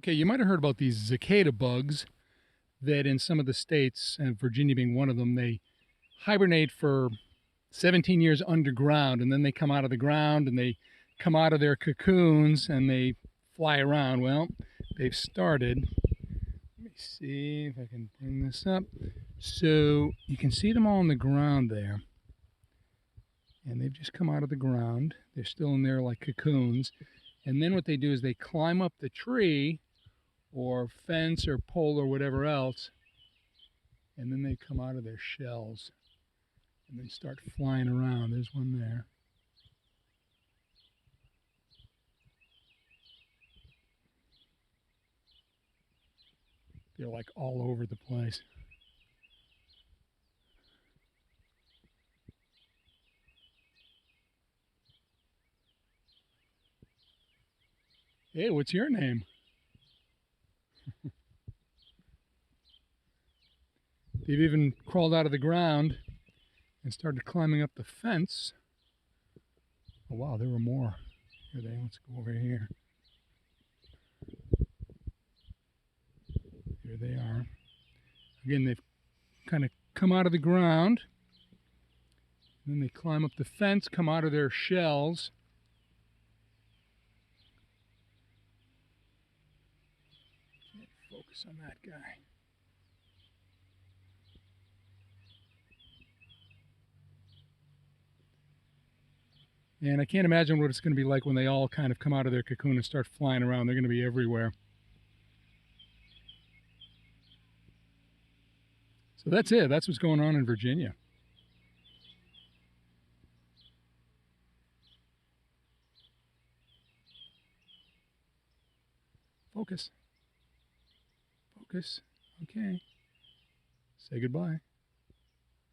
Okay, you might have heard about these cicada bugs that in some of the states, and Virginia being one of them, they hibernate for 17 years underground, and then they come out of the ground and they come out of their cocoons and they fly around. Well, they've started. Let me see if I can bring this up. So you can see them all on the ground there. And they've just come out of the ground. They're still in there like cocoons. And then what they do is they climb up the tree or fence or pole or whatever else, and then they come out of their shells and then start flying around. There's one there. They're like all over the place. Hey, what's your name? They've even crawled out of the ground and started climbing up the fence. Oh wow, there were more. Let's go over here. Here they are. Again, they've kind of come out of the ground. And then they climb up the fence, come out of their shells. Can't focus on that guy. And I can't imagine what it's going to be like when they all kind of come out of their cocoon and start flying around. They're going to be everywhere. So that's it. That's what's going on in Virginia. Focus. Focus. Okay. Say goodbye.